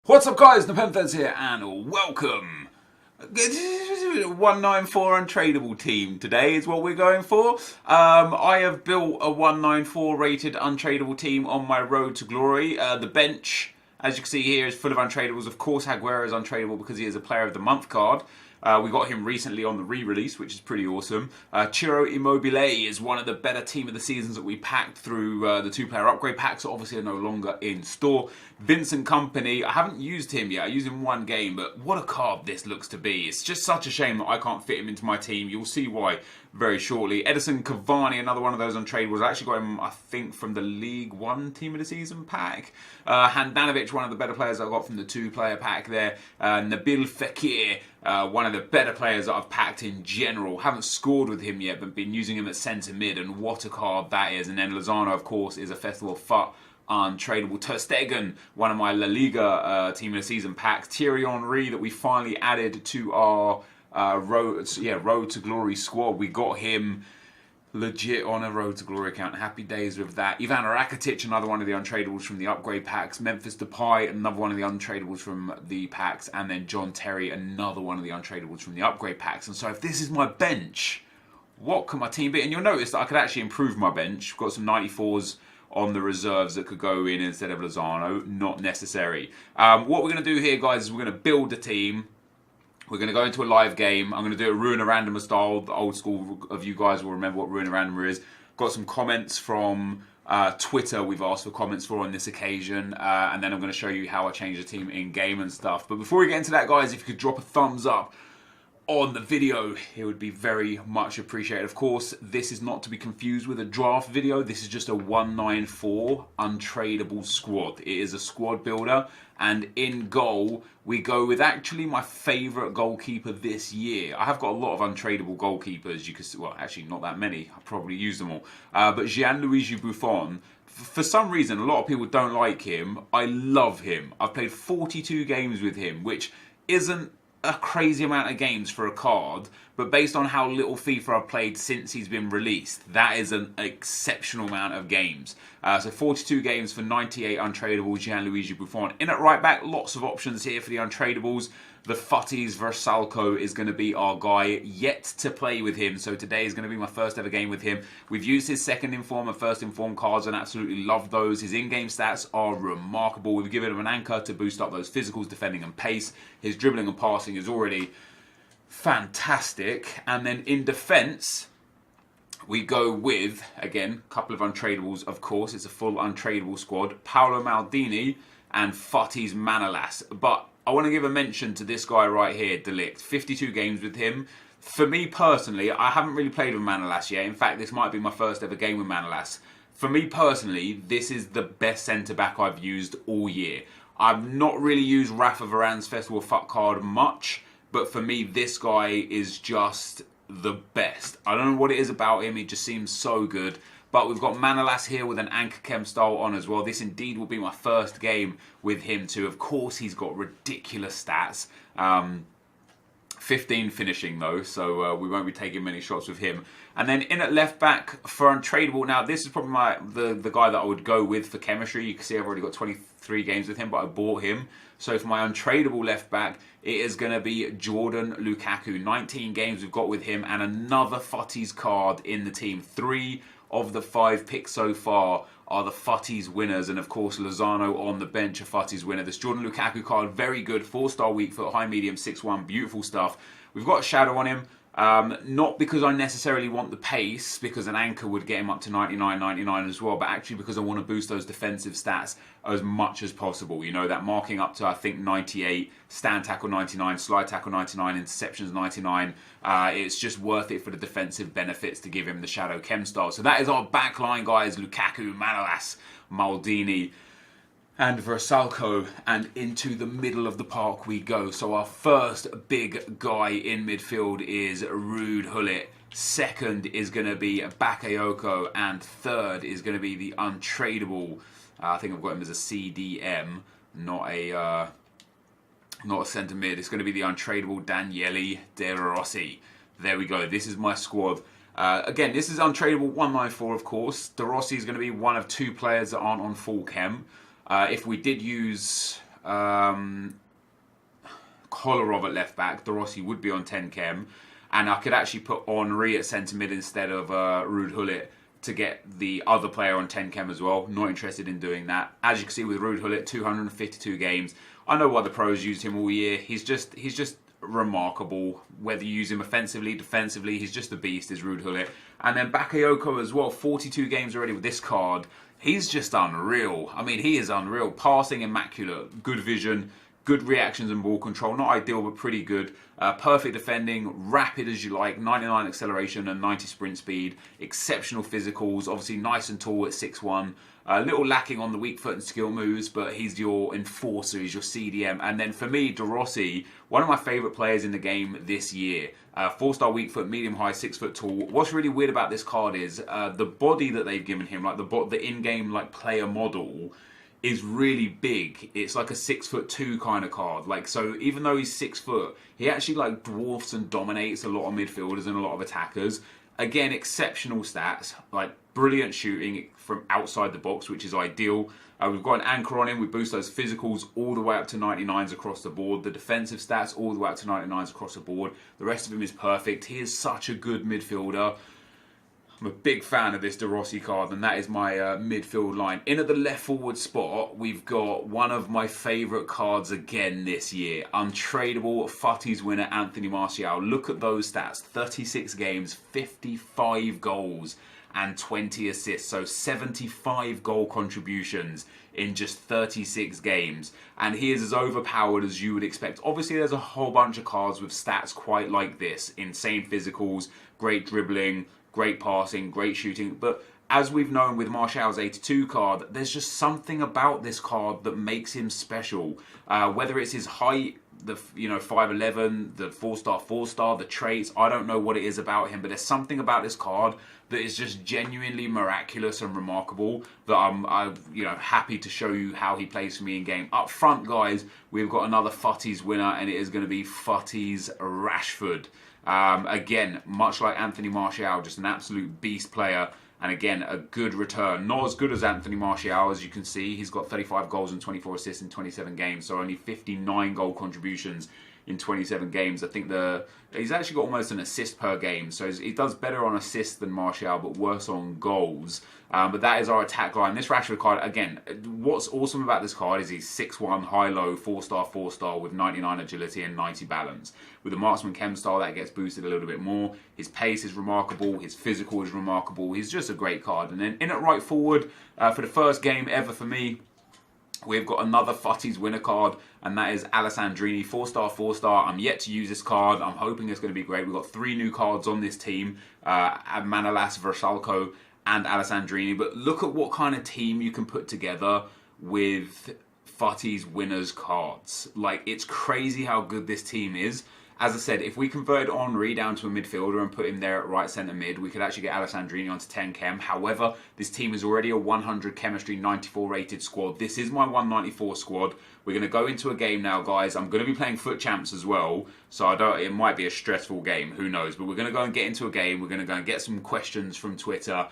What's up guys, NepentheZ here and welcome. 194 Untradable team today is what we're going for. I have built a 194 rated Untradable team on my road to glory. The bench, as you can see here, is full of Untradables. Of course Aguero is Untradable because he is a Player of the Month card. We got him recently on the re-release, which is pretty awesome. Ciro Immobile is one of the better team of the seasons that we packed through the two-player upgrade packs. So obviously are no longer in store. Vincent Kompany, I haven't used him yet. I used him in one game, but what a card this looks to be. It's just such a shame that I can't fit him into my team. You'll see why very shortly. Edison Cavani, another one of those Untradables. I actually got him, I think, from the League One Team of the Season pack. Handanovic, one of the better players I got from the two-player pack there. Nabil Fekir, one of the better players that I've packed in general. Haven't scored with him yet, but been using him at centre mid, and what a card that is. And then Lozano, of course, is a Festival of FUT Untradable. Ter Stegen, one of my La Liga Team of the Season packs. Thierry Henry, that we finally added to our road to glory squad. We got him legit on a road to glory account. Happy days with that. Ivan Rakitic, another one of the Untradables from the upgrade packs. Memphis Depay, another one of the Untradables from the packs. And then John Terry, another one of the Untradables from the upgrade packs. And so if this is my bench, what can my team be? And you'll notice that I could actually improve my bench. I've got some 94s on the reserves that could go in instead of Lozano. Not necessary. What we're going to do here, guys, is we're going to build a team. We're going to go into a live game. I'm going to do a Ruin a Randomer style. The old school of you guys will remember what Ruin a Randomer is. Got some comments from Twitter we've asked for comments for on this occasion. And then I'm going to show you how I change the team in game and stuff. But before we get into that, guys, if you could drop a thumbs up on the video, it would be very much appreciated. Of course, this is not to be confused with a draft video. This is just a 194 Untradable squad. It is a squad builder, and in goal we go with actually my favourite goalkeeper this year. I have got a lot of Untradable goalkeepers. You can see, well, actually not that many. I probably use them all. But Gianluigi Buffon, for some reason, a lot of people don't like him. I love him. I've played 42 games with him, which isn't a crazy amount of games for a card, but based on how little FIFA I've played since he's been released, that is an exceptional amount of games. So 42 games for 98 Untradable Gianluigi Buffon. In at right back, lots of options here for the Untradables. The Futties Versalco is going to be our guy, yet to play with him. So today is going to be my first ever game with him. We've used his second inform and first inform cards and absolutely love those. His in-game stats are remarkable. We've given him an anchor to boost up those physicals, defending and pace. His dribbling and passing is already fantastic. And then in defence, we go with, again, a couple of Untradables, of course. It's a full Untradable squad. Paolo Maldini and Futties Manolas. But I want to give a mention to this guy right here, Delict. 52 games with him. For me personally, I haven't really played with Manolas yet. In fact, this might be my first ever game with Manolas. For me personally, this is the best centre-back I've used all year. I've not really used Rafa Varane's Festival of FUT card much, but for me, this guy is just the best. I don't know what it is about him. He just seems so good. But we've got Manolas here with an Anchor Chem style on as well. This indeed will be my first game with him too. Of course, he's got ridiculous stats. 15 finishing though, so we won't be taking many shots with him. And then in at left back for Untradable. Now, this is probably the guy that I would go with for chemistry. You can see I've already got 23 games with him, but I bought him. So for my Untradable left back, it is going to be Jordan Lukaku. 19 games we've got with him, and another Futties card in the team. 3 of the 5 picks so far are the Futties winners, and of course Lozano on the bench, a Futties winner. This Jordan Lukaku card, very good, 4-star weak foot, high medium, 6'1", beautiful stuff. We've got a shadow on him, not because I necessarily want the pace, because an anchor would get him up to 99, 99 as well, but actually because I want to boost those defensive stats as much as possible. You know, that marking up to, I think, 98, stand tackle 99, slide tackle 99, interceptions 99. It's just worth it for the defensive benefits to give him the shadow chem style. So that is our back line, guys. Lukaku, Manolas, Maldini and Versalco, and into the middle of the park we go. So our first big guy in midfield is Ruud Gullit. Second is going to be Bakayoko, and third is going to be the Untradable. I think I've got him as a CDM, not a centre mid. It's going to be the Untradable Daniele De Rossi. There we go. This is my squad. Again, this is Untradable 194, of course. De Rossi is going to be one of 2 players that aren't on full chem. If we did use Kolarov at left back, De Rossi would be on 10 chem, and I could actually put Henry at centre mid instead of Ruud Gullit to get the other player on 10 chem as well. Not interested in doing that. As you can see with Ruud Gullit, 252 games. I know why the pros used him all year. He's just remarkable. Whether you use him offensively, defensively, he's just a beast, is Ruud Gullit. And then Bakayoko as well, 42 games already with this card. He's just unreal. I mean, he is unreal. Passing immaculate, good vision, good reactions and ball control. Not ideal, but pretty good. Perfect defending, rapid as you like, 99 acceleration and 90 sprint speed. Exceptional physicals, obviously nice and tall at 6'1". A little lacking on the weak foot and skill moves, but he's your enforcer, he's your CDM. And then for me, De Rossi, one of my favourite players in the game this year. 4-star weak foot, medium high, 6 foot tall. What's really weird about this card is the body that they've given him, like the in-game like player model, is really big. It's like a 6'2" kind of card. Like, so even though he's 6 foot, he actually like dwarfs and dominates a lot of midfielders and a lot of attackers. Again, exceptional stats, like brilliant shooting from outside the box, which is ideal. We've got an anchor on him. We boost those physicals all the way up to 99s across the board. The defensive stats all the way up to 99s across the board. The rest of him is perfect. He is such a good midfielder. I'm a big fan of this De Rossi card, and that is my midfield line. In at the left forward spot, we've got one of my favourite cards again this year. Untradable Futties winner, Anthony Martial. Look at those stats. 36 games, 55 goals, and 20 assists. So 75 goal contributions in just 36 games. And he is as overpowered as you would expect. Obviously, there's a whole bunch of cards with stats quite like this. Insane physicals, great dribbling, great passing, great shooting, but as we've known with Martial's 82 card, there's just something about this card that makes him special. Whether it's his height, the 5'11", the 4-star, the traits, I don't know what it is about him, but there's something about this card that is just genuinely miraculous and remarkable that I'm happy to show you how he plays for me in game. Up front, guys, we've got another Futties winner, and it is going to be Futties Rashford. Again, much like Anthony Martial, just an absolute beast player. And again, a good return. Not as good as Anthony Martial, as you can see. He's got 35 goals and 24 assists in 27 games. So only 59 goal contributions in 27 games. I think he's actually got almost an assist per game. So he does better on assists than Martial, but worse on goals. But that is our attack line. This Rashford card, again, what's awesome about this card is he's 6'1", high-low, 4-star with 99 agility and 90 balance. With the marksman chem style, that gets boosted a little bit more. His pace is remarkable. His physical is remarkable. He's just a great card. And then in at right forward, for the first game ever for me, we've got another Futties winner card, and that is Alessandrini, 4-star. I'm yet to use this card. I'm hoping it's going to be great. We've got 3 new cards on this team, Manolas, Versalco, and Alessandrini. But look at what kind of team you can put together with Futties winners cards. Like, it's crazy how good this team is. As I said, if we converted Henry down to a midfielder and put him there at right centre mid, we could actually get Alessandrini onto 10 chem. However, this team is already a 100 chemistry, 94 rated squad. This is my 194 squad. We're going to go into a game now, guys. I'm going to be playing Foot Champs as well, so it might be a stressful game. Who knows? But we're going to go and get into a game. We're going to go and get some questions from Twitter,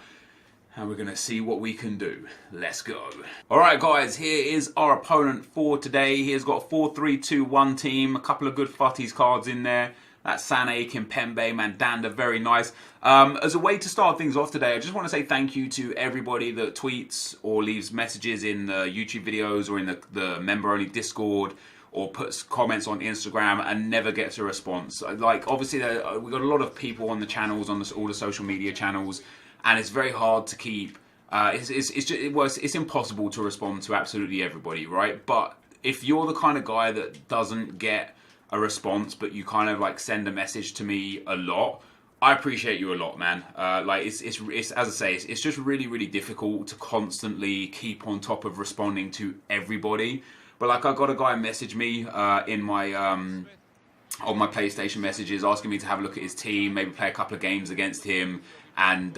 and we're going to see what we can do. Let's go. All right, guys, here is our opponent for today. He has got a 4-3-2-1 team, a couple of good Futties cards in there. That's Sané, Kimpembe, Mandanda, very nice. As a way to start things off today, I just want to say thank you to everybody that tweets or leaves messages in the YouTube videos or in the member-only Discord, or puts comments on Instagram and never gets a response. Like, obviously, we've got a lot of people on the channels, on all the social media channels, and it's very hard to keep. It's impossible to respond to absolutely everybody, right? But if you're the kind of guy that doesn't get a response, but you kind of like send a message to me a lot, I appreciate you a lot, man. It's as I say, it's just really, really difficult to constantly keep on top of responding to everybody. But like, I got a guy message me in my on my PlayStation messages, asking me to have a look at his team, maybe play a couple of games against him, and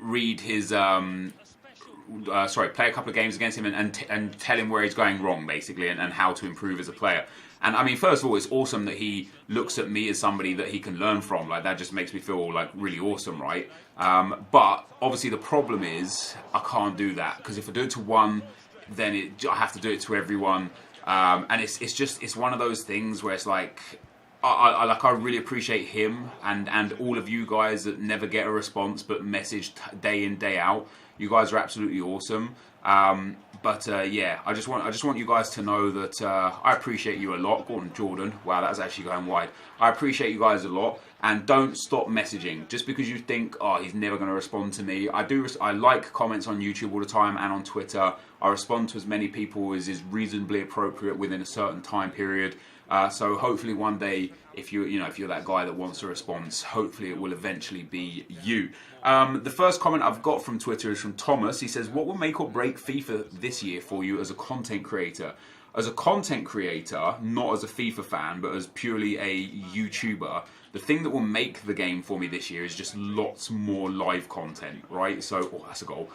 read his play a couple of games against him and tell him where he's going wrong, basically, and how to improve as a player. And I mean, first of all, it's awesome that he looks at me as somebody that he can learn from. Like, that just makes me feel like really awesome, right? But obviously the problem is I can't do that, because if I do it to one, then I have to do it to everyone. And it's one of those things where it's like, I really appreciate him and all of you guys that never get a response but message day in, day out. You guys are absolutely awesome. Yeah, I just want you guys to know that I appreciate you a lot. Gordon Jordan, wow, that's actually going wide. I appreciate you guys a lot, and don't stop messaging just because you think, oh, he's never going to respond to me. I like comments on YouTube all the time and on Twitter. I respond to as many people as is reasonably appropriate within a certain time period. So hopefully one day, if you're that guy that wants a response, hopefully it will eventually be you. The first comment I've got from Twitter is from Thomas. He says, what will make or break FIFA this year for you as a content creator? As a content creator, not as a FIFA fan, but as purely a YouTuber, the thing that will make the game for me this year is just lots more live content, right? So, oh, that's a goal.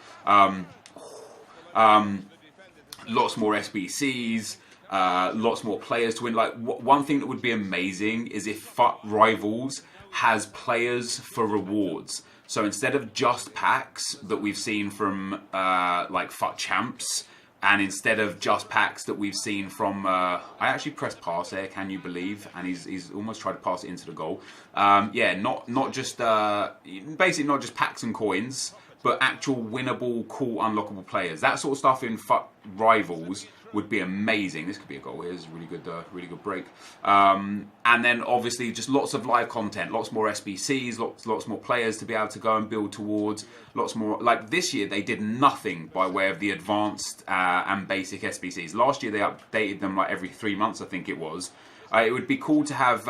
Lots more SBCs. Lots more players to win. Like one thing that would be amazing is if FUT Rivals has players for rewards. So instead of just packs that we've seen from like FUT Champs, and instead of just packs that we've seen from I actually pressed pass there, can you believe? And he's almost tried to pass it into the goal. Yeah, not just basically not just packs and coins, but actual winnable, cool, unlockable players. That sort of stuff in FUT Rivals would be amazing. This could be a goal here. This is a really good break. And then obviously just lots of live content, lots more SBCs, lots more players to be able to go and build towards. Lots more. Like this year, they did nothing by way of the advanced and basic SBCs. Last year they updated them like every 3 months, I think it was. It would be cool to have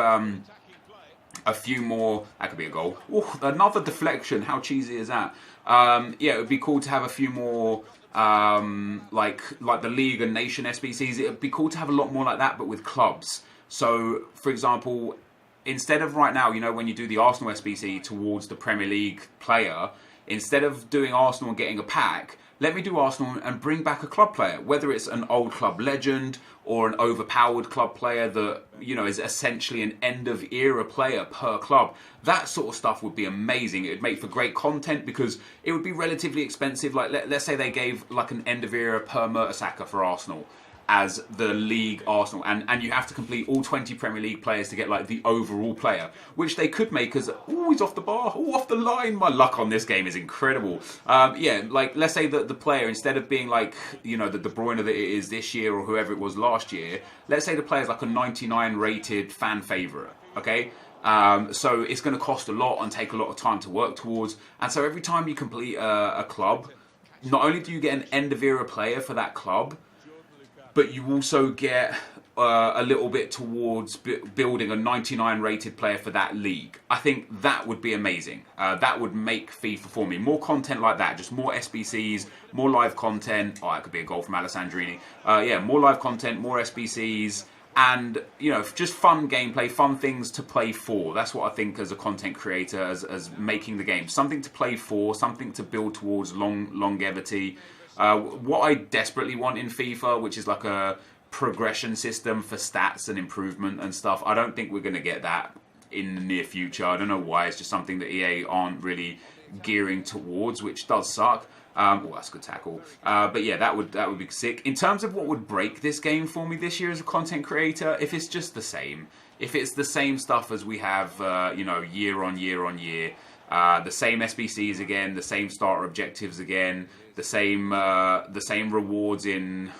a few more. That could be a goal. Ooh, another deflection. How cheesy is that? Yeah, it would be cool to have a few more. Like the league and nation SBCs, it'd be cool to have a lot more like that, but with clubs. So, for example, instead of right now, when you do the Arsenal SBC towards the Premier League player, instead of doing Arsenal and getting a pack, let me do Arsenal and bring back a club player, whether it's an old club legend or an overpowered club player that, is essentially an end-of-era player per club. That sort of stuff would be amazing. It would make for great content because it would be relatively expensive. Like, let's say they gave like an end-of-era per Mertesacker for Arsenal as the league Arsenal, and you have to complete all 20 Premier League players to get like the overall player, which they could make as, oh, he's off the bar, oh, off the line. My luck on this game is incredible. Yeah, like let's say that the player, instead of being like, the De Bruyne that it is this year or whoever it was last year, let's say the player's like a 99 rated fan favourite, okay? So it's going to cost a lot and take a lot of time to work towards, and so every time you complete a club, not only do you get an end-of-era player for that club, but you also get a little bit towards building a 99 rated player for that league. I think that would be amazing. That would make FIFA for me. More content like that, just more SBCs, more live content. Oh, that could be a goal from Alessandrini. Yeah, more live content, more SBCs, and just fun gameplay, fun things to play for. That's what I think as a content creator, as making the game. Something to play for, something to build towards longevity. What I desperately want in FIFA, which is like a progression system for stats and improvement and stuff, I don't think we're going to get that in the near future. I don't know why. It's just something that EA aren't really gearing towards, which does suck. Oh, that's a good tackle. But yeah, that would be sick. In terms of what would break this game for me this year as a content creator, if it's just the same, if it's the same stuff as we have, year on year, the same SBCs again, the same starter objectives again, the same rewards in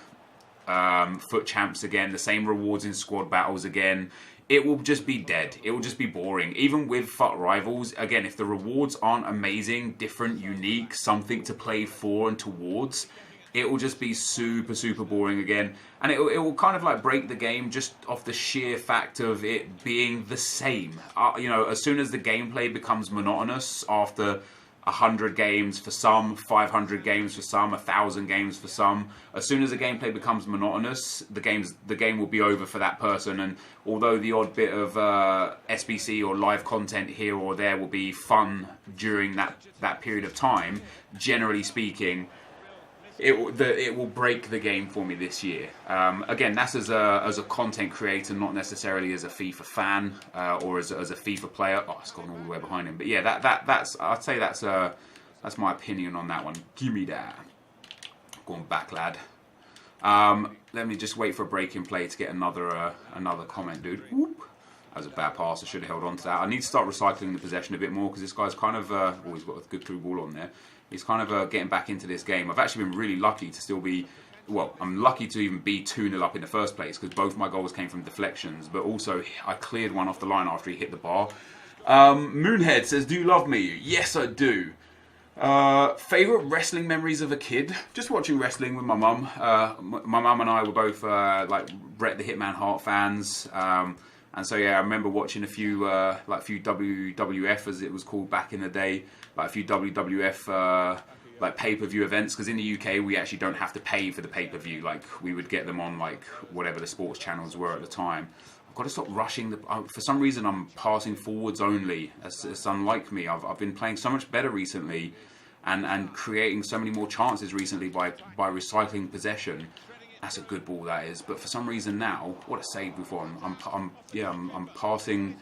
FUT Champs again, the same rewards in squad battles again, it will just be dead. It will just be boring. Even with FUT Rivals, again, if the rewards aren't amazing, different, unique, something to play for and towards, it will just be super, super boring again. And it will kind of like break the game just off the sheer fact of it being the same. As soon as the gameplay becomes monotonous after 100 games for some, 500 games for some, 1,000 games for some. As soon as the gameplay becomes monotonous, the game will be over for that person. And although the odd bit of SBC or live content here or there will be fun during that period of time, generally speaking, it will break the game for me this year. Again, that's as a content creator, not necessarily as a FIFA fan or as a FIFA player. Oh, it's gone all the way behind him. But yeah, that's I'd say that's my opinion on that one. Give me that. Going back, lad. Let me just wait for a break in play to get another comment, dude. Whoop. That was a bad pass. I should have held on to that. I need to start recycling the possession a bit more because this guy's kind of... he's got a good through ball on there. He's kind of getting back into this game. I've actually been really lucky to still be... Well, I'm lucky to even be 2-0 up in the first place because both my goals came from deflections. But also, I cleared one off the line after he hit the bar. Moonhead says, do you love me? Yes, I do. Favourite wrestling memories of a kid? Just watching wrestling with my mum. My mum and I were both like Bret the Hitman Hart fans. And so yeah, I remember watching a few WWF as it was called back in the day, like a few WWF like pay-per-view events. Because in the UK we actually don't have to pay for the pay-per-view. Like we would get them on like whatever the sports channels were at the time. I've got to stop rushing. For some reason I'm passing forwards only. It's unlike me. I've been playing so much better recently, and creating so many more chances recently by recycling possession. That's a good ball, that is. But for some reason now, what a save before I'm passing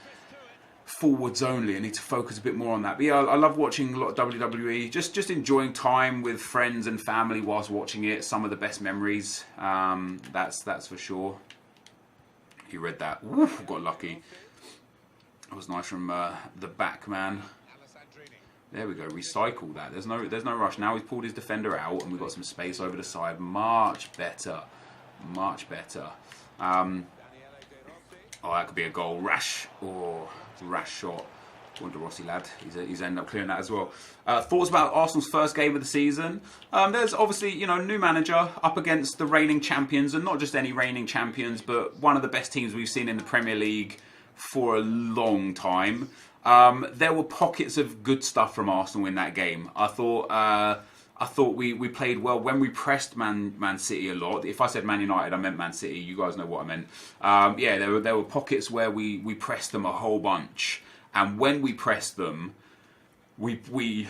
forwards only. I need to focus a bit more on that. But yeah, I love watching a lot of WWE. Just enjoying time with friends and family whilst watching it. Some of the best memories. That's for sure. You read that. Woof, got lucky. That was nice from the back man. There we go, recycle that. There's no rush. Now he's pulled his defender out and we've got some space over the side. Much better. Much better. Oh, that could be a goal. Rash shot. Wonder Rossi lad. He's ended up clearing that as well. Thoughts about Arsenal's first game of the season? There's obviously, new manager up against the reigning champions, and not just any reigning champions, but one of the best teams we've seen in the Premier League for a long time. There were pockets of good stuff from Arsenal in that game. I thought we played well when we pressed Man City a lot. If I said Man United, I meant Man City. You guys know what I meant. Yeah, there were pockets where we pressed them a whole bunch, and when we pressed them, we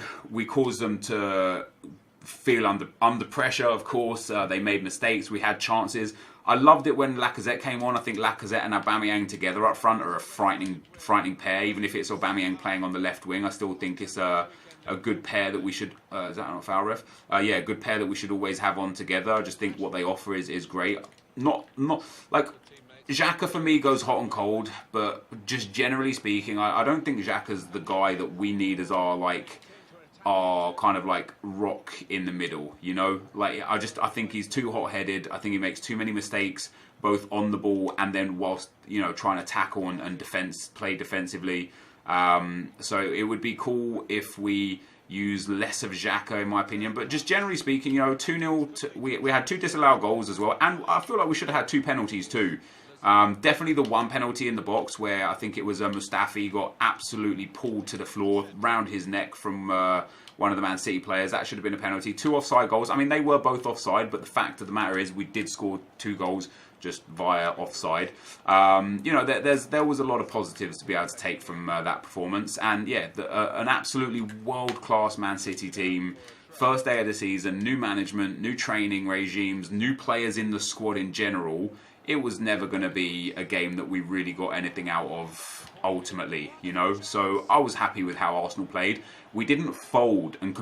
caused them to feel under pressure. Of course, they made mistakes. We had chances. I loved it when Lacazette came on. I think Lacazette and Aubameyang together up front are a frightening pair. Even if it's Aubameyang playing on the left wing, I still think it's a good pair that we should... is that not a foul, ref? Yeah, a good pair that we should always have on together. I just think what they offer is great. Not like... Xhaka for me goes hot and cold, but just generally speaking, I don't think Xhaka's the guy that we need as our kind of like rock in the middle, like I think he's too hot-headed. I think he makes too many mistakes both on the ball and then whilst trying to tackle and play defensively. So it would be cool if we use less of Xhaka, in my opinion. But just generally speaking, 2-0 we had 2 disallowed goals as well, and I feel like we should have had 2 penalties too. Definitely the one penalty in the box where I think it was Mustafi got absolutely pulled to the floor round his neck from one of the Man City players. That should have been a penalty. 2 offside goals. I mean, they were both offside, but the fact of the matter is we did score 2 goals just via offside. There was a lot of positives to be able to take from that performance. And yeah, an absolutely world-class Man City team. First day of the season, new management, new training regimes, new players in the squad in general. It was never going to be a game that we really got anything out of ultimately, So I was happy with how Arsenal played. We didn't fold and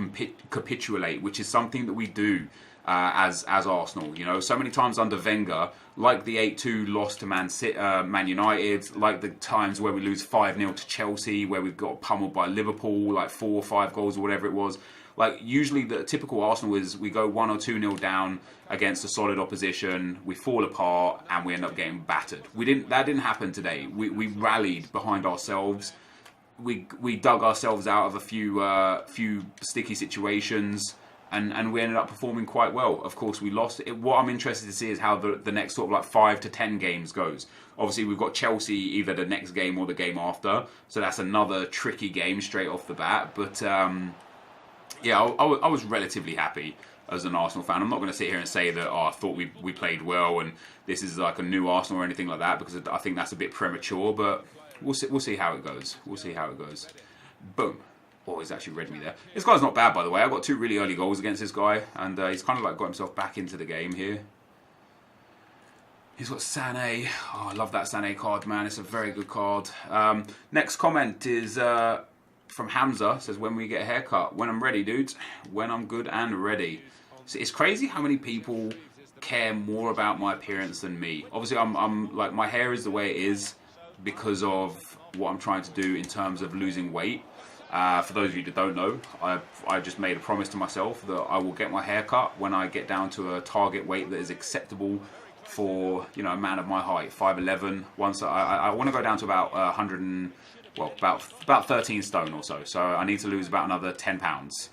capitulate, which is something that we do as Arsenal. So many times under Wenger, like the 8-2 loss to Man United, like the times where we lose 5-0 to Chelsea, where we've got pummeled by Liverpool, like 4 or 5 goals or whatever it was. Like, usually the typical Arsenal is we go 1 or 2-0 down against a solid opposition, we fall apart, and we end up getting battered. That didn't happen today. We rallied behind ourselves. We dug ourselves out of a few sticky situations, and we ended up performing quite well. Of course, we lost. What I'm interested to see is how the next sort of like 5 to 10 games goes. Obviously, we've got Chelsea either the next game or the game after, so that's another tricky game straight off the bat. But yeah, I was relatively happy as an Arsenal fan. I'm not going to sit here and say that I thought we played well and this is like a new Arsenal or anything like that, because I think that's a bit premature. But we'll see how it goes. We'll see how it goes. Boom. Oh, he's actually read me there. This guy's not bad, by the way. I got 2 really early goals against this guy, and he's kind of like got himself back into the game here. He's got Sané. Oh, I love that Sané card, man. It's a very good card. Next comment is from Hamza. Says, when we get a haircut. When I'm ready, dudes. When I'm good and ready. So it's crazy how many people care more about my appearance than me. Obviously, I'm like, my hair is the way it is because of what I'm trying to do in terms of losing weight. For those of you that don't know, I just made a promise to myself that I will get my hair cut when I get down to a target weight that is acceptable for, you know, a man of my height, 5'11". Once I want to go down to about 100 and, well, about 13 stone or so. So I need to lose about another 10 pounds.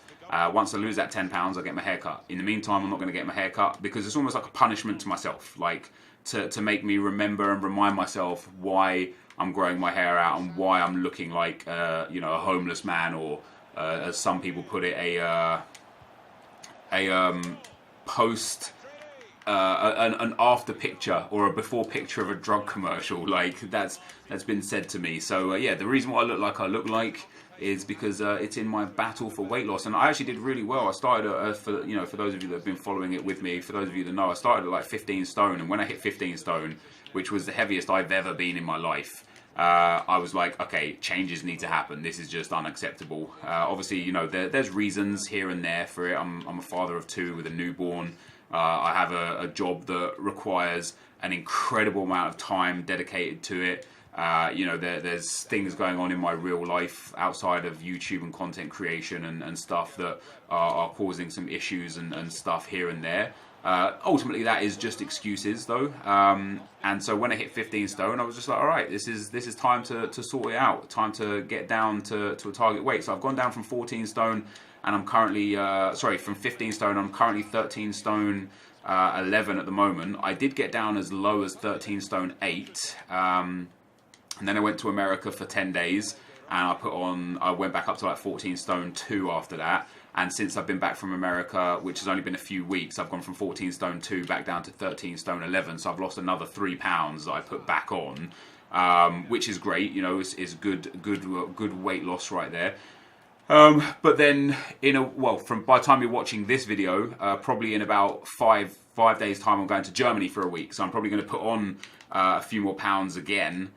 Once I lose that 10 pounds, I get my hair cut. In the meantime, I'm not going to get my hair cut because it's almost like a punishment to myself, like to make me remember and remind myself why I'm growing my hair out and why I'm looking like, you know, a homeless man, or as some people put it, an after picture or a before picture of a drug commercial. Like that's been said to me. So yeah, the reason why I look like is because it's in my battle for weight loss, and I actually did really well. I started for those of you that have been following it with me, for those of you that know, I started at like 15 stone, and when I hit 15 stone, which was the heaviest I've ever been in my life, I was like, okay, changes need to happen. This is just unacceptable. Obviously, you know, there's reasons here and there for it. I'm a father of 2 with a newborn. I have a job that requires an incredible amount of time dedicated to it. You know, there's things going on in my real life outside of YouTube and content creation and stuff that are causing some issues and stuff here and there. Ultimately, that is just excuses, though. And so when I hit 15 stone, I was just like, all right, this is time to sort it out. Time to get down to a target weight. So I've gone down from 14 stone, and I'm currently, from 15 stone, I'm currently 13 stone 11 at the moment. I did get down as low as 13 stone 8. And then I went to America for 10 days, and I went back up to like 14 stone 2 after that. And since I've been back from America, which has only been a few weeks, I've gone from 14 stone 2 back down to 13 stone 11. So I've lost another 3 pounds that I put back on, which is great. You know, it's good weight loss right there. But then by the time you're watching this video, probably in about five days time, I'm going to Germany for a week. So I'm probably going to put on a few more pounds again.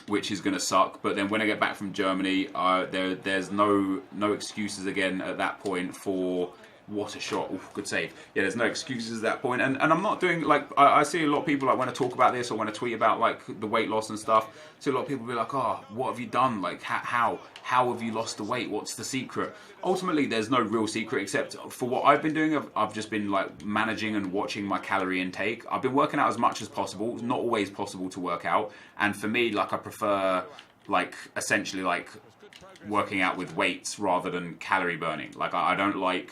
Which is going to suck. But then when I get back from Germany, there's no excuses again at that point for what a shot. Oof, good save. Yeah, there's no excuses at that point. And I'm not doing, like, I see a lot of people, like, when I talk about this or when I tweet about, like, the weight loss and stuff, I see a lot of people be like, oh, what have you done? Like, how have you lost the weight? What's the secret? Ultimately, there's no real secret, except for what I've been doing. I've just been, like, managing and watching my calorie intake. I've been working out as much as possible. It's not always possible to work out. And for me, like, I prefer, like, essentially, like, working out with weights rather than calorie burning. Like, I don't like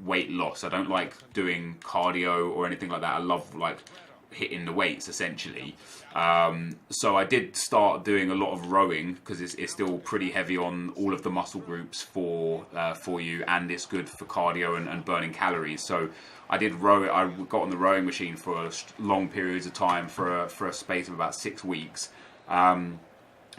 weight loss. I don't like doing cardio or anything like that. I love, like, hitting the weights, essentially. So I did start doing a lot of rowing because it's still pretty heavy on all of the muscle groups for you, and it's good for cardio and burning calories. So I did row. I got on the rowing machine for long periods of time for a space of about 6 weeks.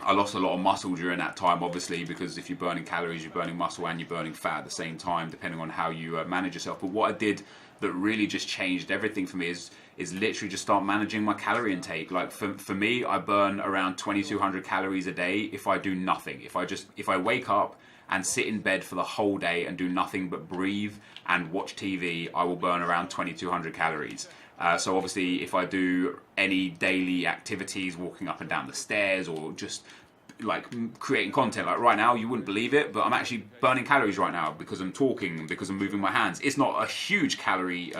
I lost a lot of muscle during that time, obviously, because if you're burning calories, you're burning muscle and you're burning fat at the same time, depending on how you manage yourself. But what I did that really just changed everything for me is literally just start managing my calorie intake. Like for me, I burn around 2,200 calories a day if I do nothing. If I wake up and sit in bed for the whole day and do nothing but breathe and watch TV, I will burn around 2,200 calories. So obviously, if I do any daily activities, walking up and down the stairs, or just like creating content, like right now, you wouldn't believe it, but I'm actually burning calories right now because I'm talking, because I'm moving my hands. It's not a huge calorie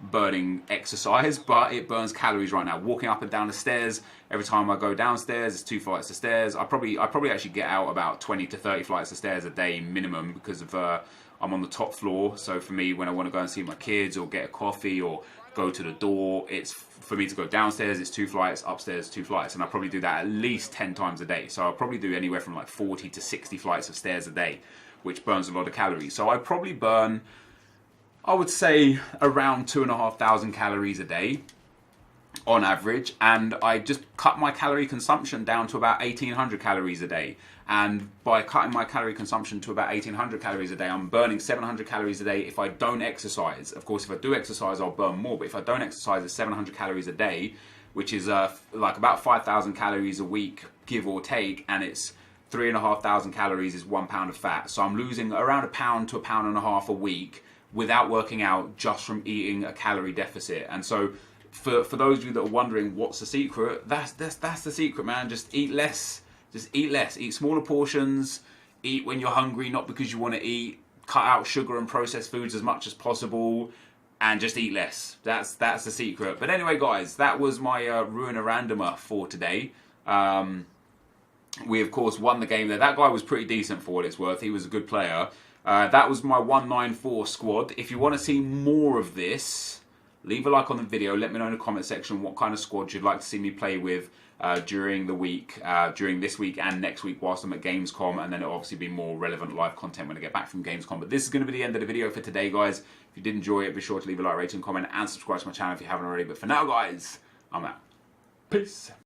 burning exercise, but it burns calories right now. Walking up and down the stairs, every time I go downstairs, it's 2 flights of stairs. I probably actually get out about 20 to 30 flights of stairs a day minimum, because of I'm on the top floor. So for me, when I want to go and see my kids or get a coffee or go to the door, it's for me to go downstairs, it's 2 flights, upstairs 2 flights, and I probably do that at least 10 times a day. So I'll probably do anywhere from like 40 to 60 flights of stairs a day, which burns a lot of calories. So I probably burn, I would say, around 2,500 calories a day on average, and I just cut my calorie consumption down to about 1,800 calories a day. And by cutting my calorie consumption to about 1,800 calories a day, I'm burning 700 calories a day if I don't exercise. Of course, if I do exercise, I'll burn more, but if I don't exercise, it's 700 calories a day, which is like about 5,000 calories a week, give or take, and it's 3,500 calories is 1 pound of fat. So I'm losing around 1 pound to 1.5 pounds a week without working out, just from eating a calorie deficit. And so for those of you that are wondering what's the secret, that's the secret, man. Just eat less. Just eat less. Eat smaller portions. Eat when you're hungry, not because you want to eat. Cut out sugar and processed foods as much as possible, and just eat less. That's the secret. But anyway, guys, that was my Ruiner Randomer for today. We, of course, won the game there. That guy was pretty decent for what it's worth. He was a good player. That was my 194 squad. If you want to see more of this, leave a like on the video. Let me know in the comment section what kind of squad you'd like to see me play with during the week, during this week and next week whilst I'm at Gamescom. And then it'll obviously be more relevant live content when I get back from Gamescom. But this is going to be the end of the video for today, guys. If you did enjoy it, be sure to leave a like, rating, comment, and subscribe to my channel if you haven't already. But for now, guys, I'm out. Peace.